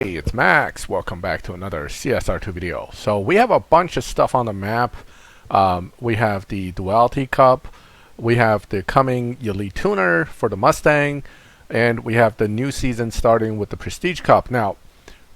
Hey, it's Max. Welcome back to another CSR2 video. So we have a bunch of stuff on the map. We have the Duality Cup, we have the coming Elite Tuner for the Mustang, and we have the new season starting with the Prestige Cup. Now,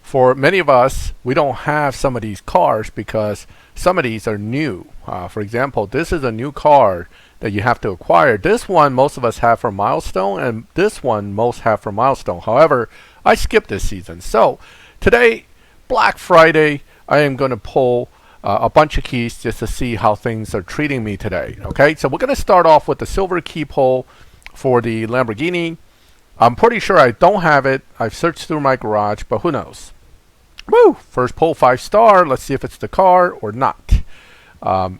for many of us, we don't have some of these cars because some of these are new. For example, this is a new car that you have to acquire. This one most of us have for Milestone, and this one most have for Milestone. However, I skipped this season. So today, Black Friday, I am going to pull a bunch of keys just to see how things are treating me today. Okay, so we're going to start off with the silver key pull for the Lamborghini. I'm pretty sure I don't have it. I've searched through my garage, but who knows? Woo! First pull, 5-star. Let's see if it's the car or not. A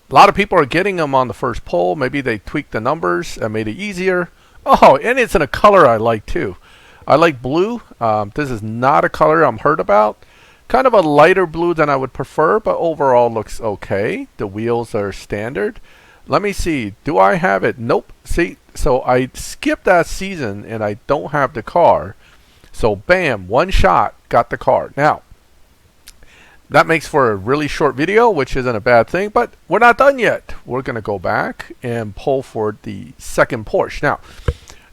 lot of people are getting them on the first pull. Maybe they tweaked the numbers and made it easier. Oh, and it's in a color I like too. I like blue. This is not a color I'm heard about. Kind of a lighter blue than I would prefer, but overall looks okay. The wheels are standard. Let me see. Do I have it? Nope. See, so I skipped that season and I don't have the car. So bam, one shot, got the car. Now, that makes for a really short video, which isn't a bad thing, but we're not done yet. We're going to go back and pull for the second Porsche. Now,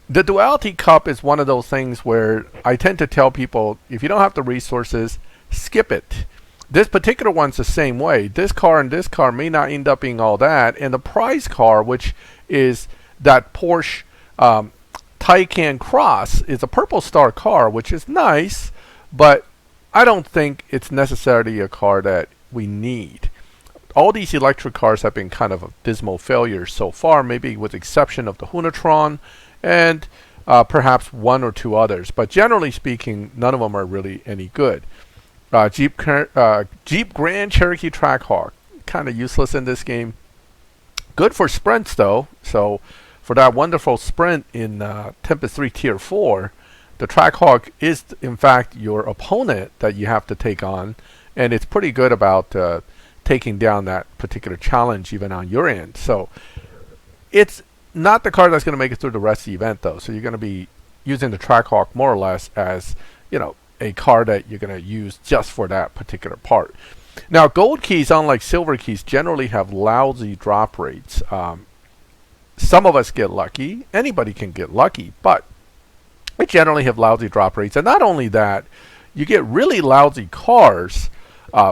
the Duality Cup is one of those things where I tend to tell people, if you don't have the resources, skip it. This particular one's the same way. This car and this car may not end up being all that. And the prize car, which is that Porsche Taycan Cross, is a purple star car, which is nice, but I don't think it's necessarily a car that we need. All these electric cars have been kind of a dismal failure so far, maybe with the exception of the Huracan and perhaps one or two others. But generally speaking, none of them are really any good. Jeep Grand Cherokee Trackhawk, kind of useless in this game. Good for sprints though. So for that wonderful sprint in Tempest 3 Tier 4, the Trackhawk is in fact your opponent that you have to take on. And it's pretty good about taking down that particular challenge even on your end. So it's not the car that's going to make it through the rest of the event though. So you're going to be using the Trackhawk more or less as, you know, a car that you're going to use just for that particular part. Now, gold keys, unlike silver keys, generally have lousy drop rates. Some of us get lucky. Anybody can get lucky, but they generally have lousy drop rates. And not only that, you get really lousy cars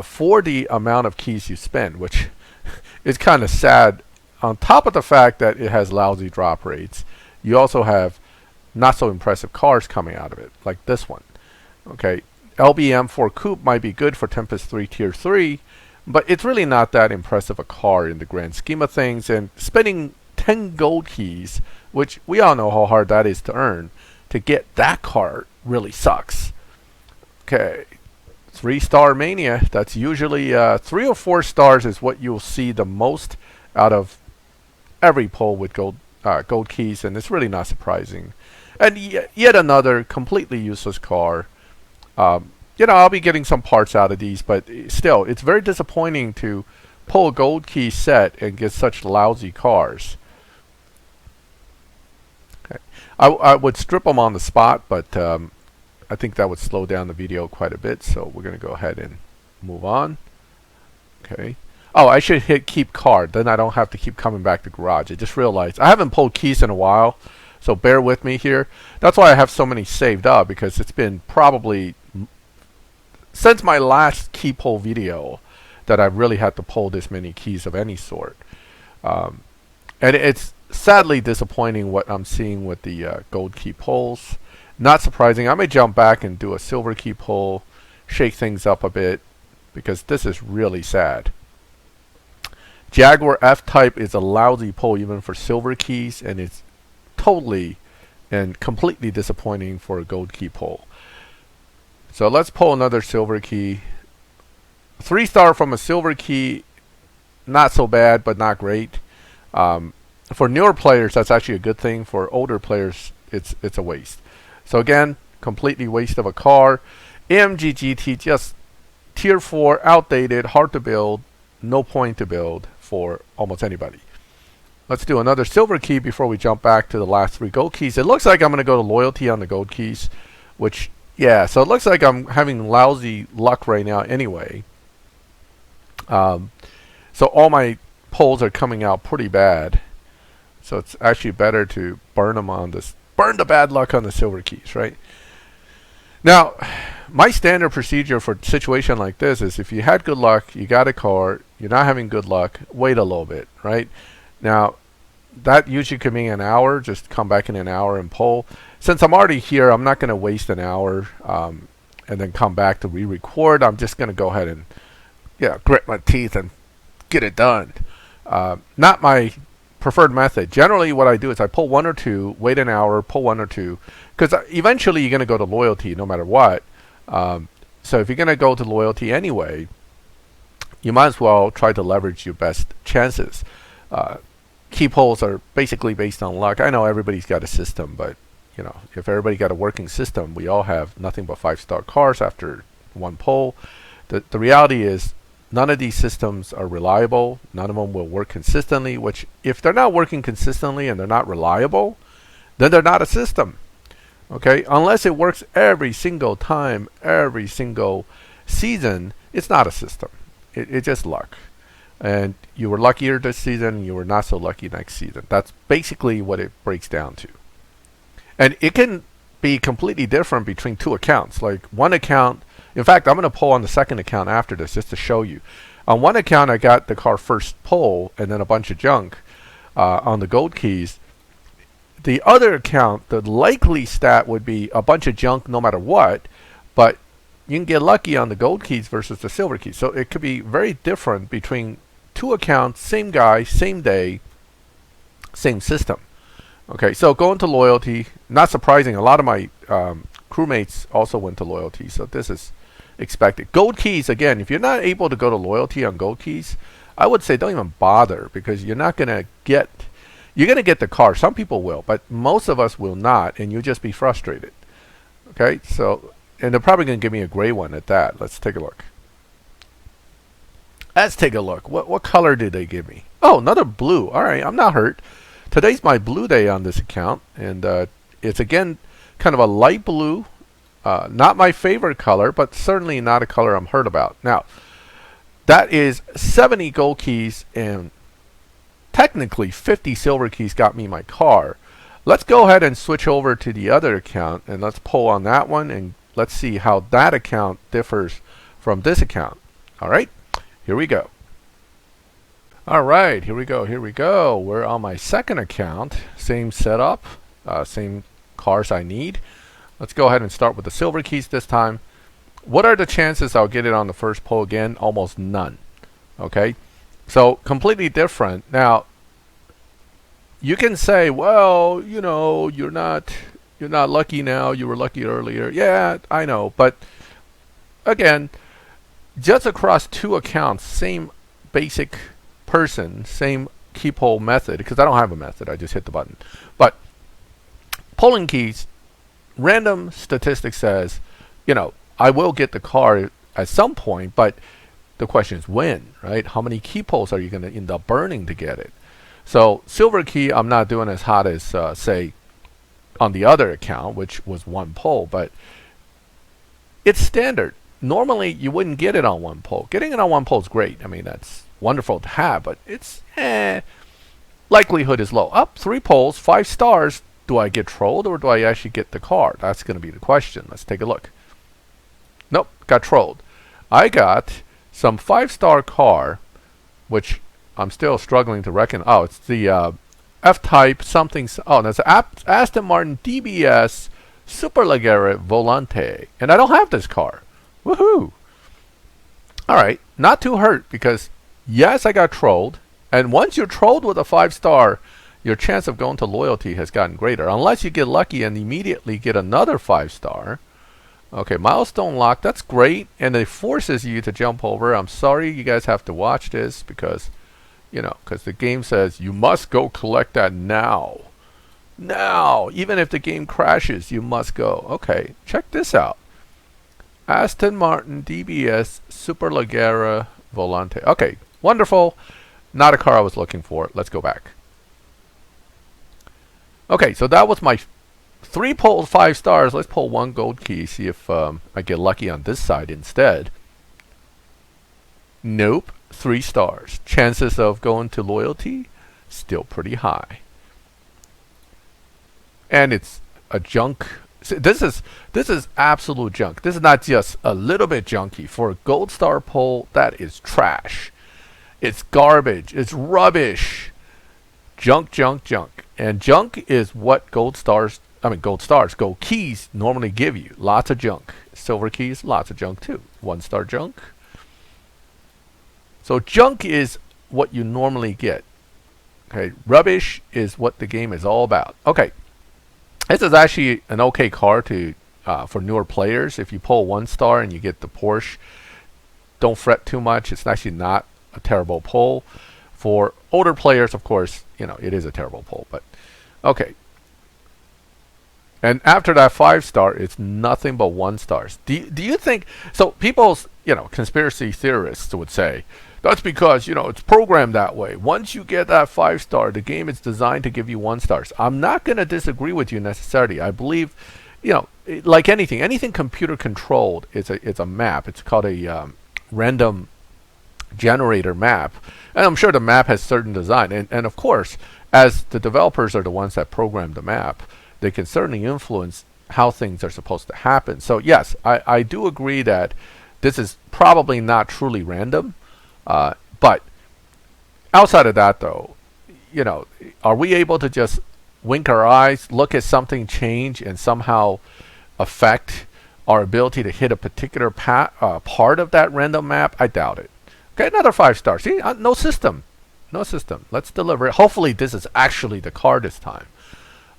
for the amount of keys you spend, which is kind of sad. On top of the fact that it has lousy drop rates, you also have not so impressive cars coming out of it, like this one. Okay, LBM4 Coupe might be good for Tempest 3 Tier 3, but it's really not that impressive a car in the grand scheme of things, and spending 10 gold keys, which we all know how hard that is to earn, to get that car really sucks. Okay, 3-star Mania, that's usually 3 or 4 stars is what you'll see the most out of every pull with gold keys, and it's really not surprising. And yet another completely useless car. You know, I'll be getting some parts out of these, but still, it's very disappointing to pull a gold key set and get such lousy cars. Okay. I would strip them on the spot, but I think that would slow down the video quite a bit, so we're going to go ahead and move on. Okay. Oh, I should hit keep card, then I don't have to keep coming back to garage. I just realized I haven't pulled keys in a while, so bear with me here. That's why I have so many saved up, because it's been probably since my last key pull video that I've really had to pull this many keys of any sort. And it's sadly disappointing what I'm seeing with the gold key pulls. Not surprising. I may jump back and do a silver key pull, shake things up a bit, because this is really sad. Jaguar F-Type is a lousy pull even for silver keys, and it's totally and completely disappointing for a gold key pull. So let's pull another silver key. 3-star from a silver key, not so bad, but not great. For newer players, that's actually a good thing. For older players, it's a waste. So again, completely waste of a car. AMG GT, just Tier 4, outdated, hard to build, no point to build for almost anybody. Let's do another silver key before we jump back to the last 3 gold keys. It looks like I'm going to go to loyalty on the gold keys, which Yeah, so it looks like I'm having lousy luck right now anyway. So all my pulls are coming out pretty bad. So it's actually better to burn them on this, burn the bad luck on the silver keys, right? Now, my standard procedure for a situation like this is if you had good luck, you got a car, you're not having good luck, wait a little bit, right? Now, that usually could mean an hour, just come back in an hour and pull. Since I'm already here, I'm not going to waste an hour and then come back to re-record. I'm just going to go ahead and grit my teeth and get it done. Not my preferred method. Generally, what I do is I pull one or two, wait an hour, pull one or two, because eventually you're going to go to loyalty no matter what. So if you're going to go to loyalty anyway, you might as well try to leverage your best chances. Key pulls are basically based on luck. I know everybody's got a system, but you know, if everybody got a working system, we all have nothing but 5-star cars after one pull. The reality is none of these systems are reliable. None of them will work consistently, which if they're not working consistently and they're not reliable, then they're not a system. Okay? Unless it works every single time, every single season, it's not a system. It's just luck. And you were luckier this season, you were not so lucky next season. That's basically what it breaks down to. And it can be completely different between two accounts. Like one account, in fact, I'm going to pull on the second account after this just to show you. On one account, I got the car first pull and then a bunch of junk on the gold keys. The other account, the likely stat would be a bunch of junk no matter what, but you can get lucky on the gold keys versus the silver keys. So it could be very different between two accounts, same guy, same day, same system. Okay, so going to loyalty, not surprising, a lot of my crewmates also went to loyalty, so this is expected. Gold keys, again, if you're not able to go to loyalty on gold keys, I would say don't even bother, because you're not going to get, you're going to get the car. Some people will, but most of us will not, and you'll just be frustrated. Okay, so, and they're probably going to give me a gray one at that. Let's take a look. Let's take a look. What color did they give me? Oh, another blue. All right, I'm not hurt. Today's my blue day on this account, and it's again kind of a light blue. Not my favorite color, but certainly not a color I'm hurt about. Now, that is 70 gold keys and technically 50 silver keys got me my car. Let's go ahead and switch over to the other account, and let's pull on that one, and let's see how that account differs from this account. All right, here we go. All right, here we go. We're on my second account. Same setup, same cars I need. Let's go ahead and start with the silver keys this time. What are the chances I'll get it on the first pull again? Almost none. Okay, so completely different. Now, you can say, well, you know, you're not lucky now. You were lucky earlier. Yeah, I know, but again, just across two accounts, same basic person, same key pull method, because I don't have a method, I just hit the button. But pulling keys, random statistics says, you know, I will get the car at some point, but the question is when, right? How many key pulls are you going to end up burning to get it? So silver key, I'm not doing as hot as, say, on the other account, which was one pull, but it's standard. Normally, you wouldn't get it on one pull. Getting it on one pull is great. I mean, that's wonderful to have, but it's likelihood is low. Up 3 pulls, 5 stars. Do I get trolled or do I actually get the car? That's going to be the question. Let's take a look. Nope, got trolled. I got some 5-star car, which I'm still struggling to reckon. Oh, it's the F-Type something. Oh, that's Aston Martin DBS Superleggera Volante, and I don't have this car. Woohoo! All right, not too hurt because yes, I got trolled, and once you're trolled with a 5-star, your chance of going to loyalty has gotten greater, unless you get lucky and immediately get another 5-star. Okay, milestone lock, that's great, and it forces you to jump over. I'm sorry you guys have to watch this because, you know, because the game says you must go collect that now. Now, even if the game crashes, you must go. Okay, check this out. Aston Martin DBS Superleggera Volante. Okay, wonderful. Not a car I was looking for. Let's go back. Okay, so that was my 3 pulled 5 stars. Let's pull 1 gold key, see if I get lucky on this side instead. Nope, 3 stars. Chances of going to loyalty, still pretty high. And it's a junk. This is absolute junk. This is not just a little bit junky. For a gold star pull, that is trash. It's garbage. It's rubbish. Junk, junk, junk. And junk is what gold keys normally give you. Lots of junk. Silver keys, lots of junk too. 1-star junk. So junk is what you normally get. Okay, rubbish is what the game is all about. Okay, this is actually an okay car to for newer players. If you pull 1 star and you get the Porsche, don't fret too much. It's actually not a terrible pull. For older players, of course, you know, it is a terrible pull. But okay. And after that 5-star, it's nothing but 1 stars. Do you think so? People's, you know, conspiracy theorists would say that's because, you know, it's programmed that way. Once you get that 5-star, the game is designed to give you 1 stars. I'm not going to disagree with you necessarily. I believe, you know, like anything computer controlled, it's a map. It's called a random generator map, and I'm sure the map has certain design. And of course, as the developers are the ones that program the map, they can certainly influence how things are supposed to happen. So yes, I do agree that this is probably not truly random. But outside of that, though, you know, are we able to just wink our eyes, look at something change, and somehow affect our ability to hit a particular part of that random map? I doubt it. Okay, another 5-star. See, no system. No system. Let's deliver it. Hopefully this is actually the car this time.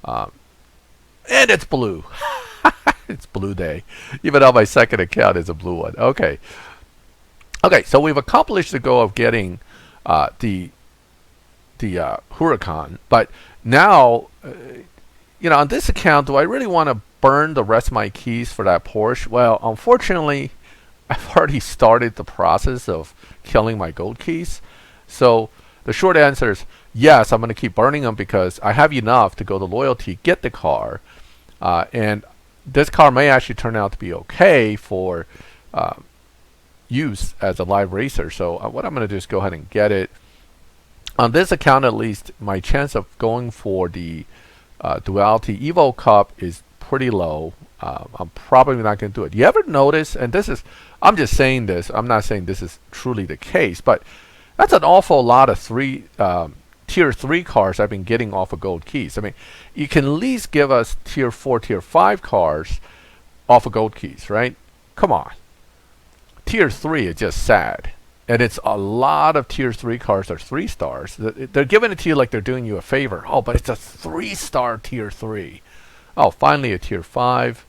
And it's blue. It's blue day. Even though my second account is a blue one. Okay. Okay, so we've accomplished the goal of getting the Huracan, but now, you know, on this account, do I really want to burn the rest of my keys for that Porsche? Well, unfortunately, I've already started the process of killing my gold keys. So the short answer is yes, I'm going to keep burning them because I have enough to go to loyalty, get the car, and this car may actually turn out to be okay for use as a live racer. So what I'm going to do is go ahead and get it. On this account, at least, my chance of going for the Duality Evo Coupe is pretty low. I'm probably not going to do it. You ever notice, and this is, I'm just saying this, I'm not saying this is truly the case, but that's an awful lot of tier 3 cars I've been getting off of gold keys. I mean, you can at least give us tier 4, tier 5 cars off of gold keys, right? Come on. Tier 3 is just sad. And it's a lot of tier 3 cars are 3 stars. They're giving it to you like they're doing you a favor. Oh, but it's a 3-star tier 3. Oh, finally a tier 5.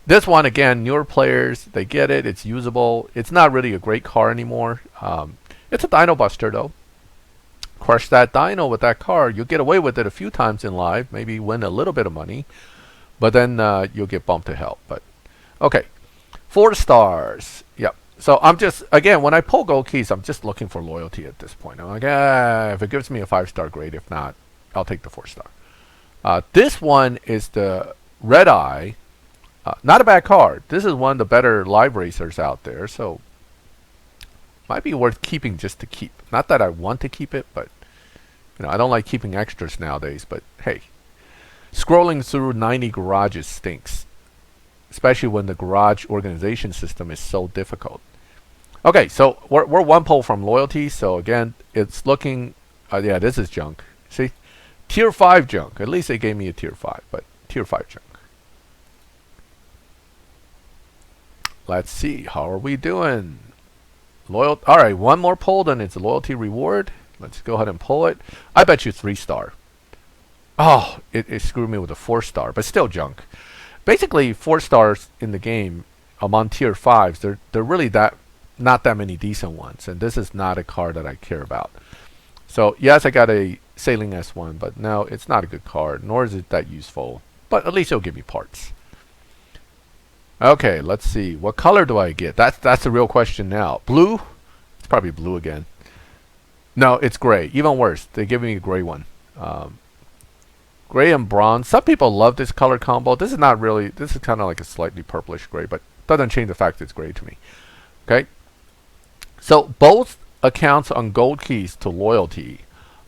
This one, again, newer players, they get it. It's usable. It's not really a great car anymore. It's a dyno buster, though. Crush that dyno with that car. You'll get away with it a few times in live. Maybe win a little bit of money. But then you'll get bumped to hell. But okay. 4 stars. Yep. So I'm just, again, when I pull gold keys, I'm just looking for loyalty at this point. I'm like, if it gives me a 5-star, great. If not, I'll take the 4-star. This one is the Red Eye. Not a bad card. This is one of the better live racers out there. So might be worth keeping just to keep. Not that I want to keep it, but you know, I don't like keeping extras nowadays. But hey, scrolling through 90 garages stinks. Especially when the garage organization system is so difficult. Okay, so we're 1 pull from loyalty. So again, it's looking, yeah, this is junk. See, tier 5 junk. At least they gave me a tier 5, but tier 5 junk. Let's see, how are we doing? All right, 1 more pull, then it's a loyalty reward. Let's go ahead and pull it. I bet you 3-star. Oh, it screwed me with a 4-star, but still junk. Basically, 4 stars in the game among tier 5s, they're really not that many decent ones, and this is not a car that I care about. So yes, I got a Sailing S1, but no, it's not a good car, nor is it that useful. But at least it'll give me parts. Okay, let's see. What color do I get? That's the real question now. Blue? It's probably blue again. No, it's gray. Even worse. They're giving me a gray one. Gray and bronze. Some people love this color combo. This is not really, this is kind of like a slightly purplish gray, but doesn't change the fact it's gray to me. Okay. So both accounts on gold keys to loyalty,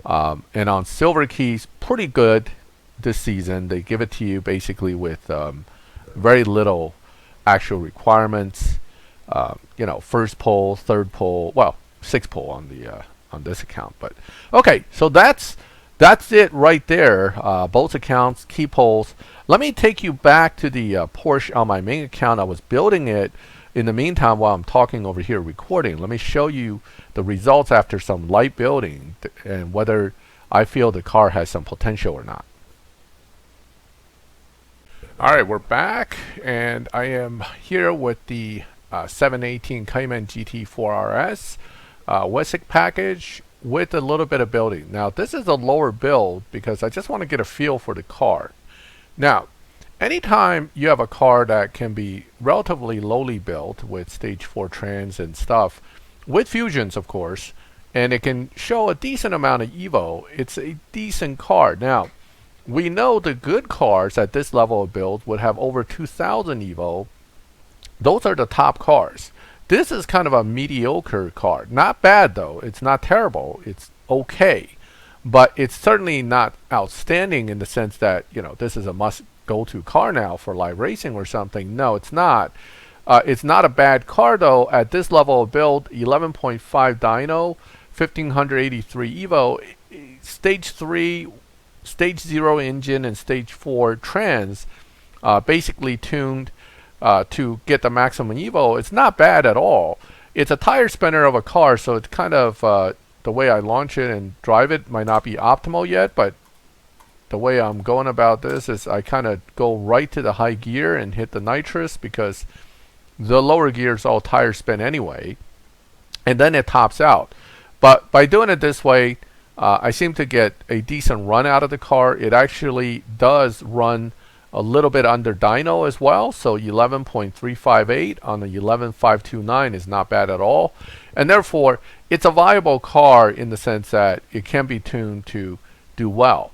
and on silver keys, pretty good this season. They give it to you basically with very little actual requirements. You know, first pull, third pull, well, sixth pull on the on this account. But okay, so that's it right there. Both accounts, key pulls. Let me take you back to the Porsche on my main account. I was building it in the meantime while I'm talking over here recording. Let me show you the results after some light building and whether I feel the car has some potential or not. Alright, we're back, and I am here with the 718 Cayman GT4 RS Weissach package with a little bit of building. Now this is a lower build because I just want to get a feel for the car. Now anytime you have a car that can be relatively lowly built with stage 4 trans and stuff, with fusions of course, and it can show a decent amount of Evo, it's a decent car. Now we know the good cars at this level of build would have over 2000 Evo. Those are the top cars. This is kind of a mediocre car. Not bad though. It's not terrible. It's okay. But it's certainly not outstanding in the sense that, you know, this is a must go-to car now for live racing or something. No, it's not. It's not a bad car though. At this level of build, 11.5 dyno, 1583 Evo, stage 3, stage 0 engine, and stage 4 trans, basically tuned to get the maximum Evo. It's not bad at all. It's a tire spinner of a car, so it's kind of the way I launch it and drive it might not be optimal yet, but the way I'm going about this is I kind of go right to the high gear and hit the nitrous because the lower gears all tire spin anyway, and then it tops out. But by doing it this way, I seem to get a decent run out of the car. It actually does run a little bit under dyno as well, so 11.358 on the 11.529 is not bad at all, and therefore it's a viable car in the sense that it can be tuned to do well.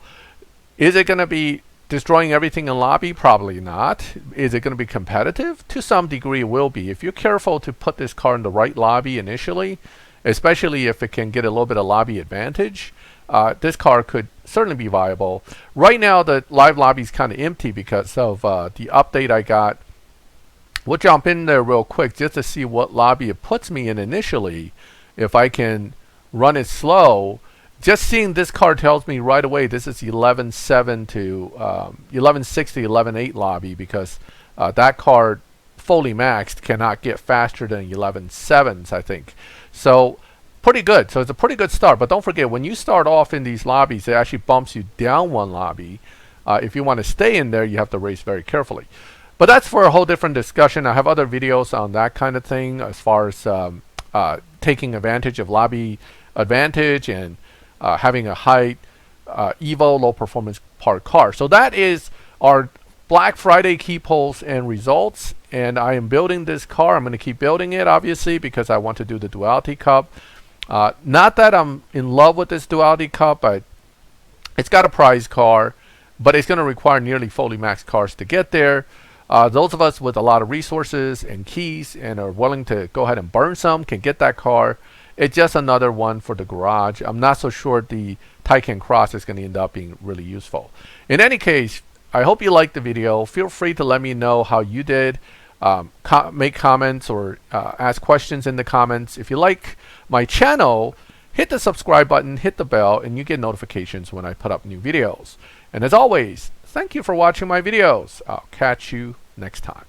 Is it going to be destroying everything in lobby? Probably not. Is it going to be competitive? To some degree it will be. If you're careful to put this car in the right lobby initially, especially if it can get a little bit of lobby advantage, this car could certainly be viable. Right now the live lobby is kind of empty because of the update I got. We'll jump in there real quick just to see what lobby it puts me in initially. If I can run it slow, just seeing this car tells me right away this is 11.7 to 11.6 to 11.8 lobby, because that car fully maxed cannot get faster than 11.7s, I think. So pretty good. So it's a pretty good start. But don't forget, when you start off in these lobbies, it actually bumps you down one lobby. If you want to stay in there, you have to race very carefully. But that's for a whole different discussion. I have other videos on that kind of thing as far as taking advantage of lobby advantage and having a high Evo, low performance part car. So that is our Black Friday key pulls and results. And I am building this car. I'm going to keep building it, obviously, because I want to do the Duality Cup. Not that I'm in love with this Duality Cup, but it's got a prize car, but it's going to require nearly fully maxed cars to get there. Those of us with a lot of resources and keys and are willing to go ahead and burn some can get that car. It's just another one for the garage. I'm not so sure the Taycan Cross is going to end up being really useful. In any case, I hope you liked the video. Feel free to let me know how you did. Make comments or ask questions in the comments. If you like my channel, hit the subscribe button, hit the bell, and you get notifications when I put up new videos. And as always, thank you for watching my videos. I'll catch you next time.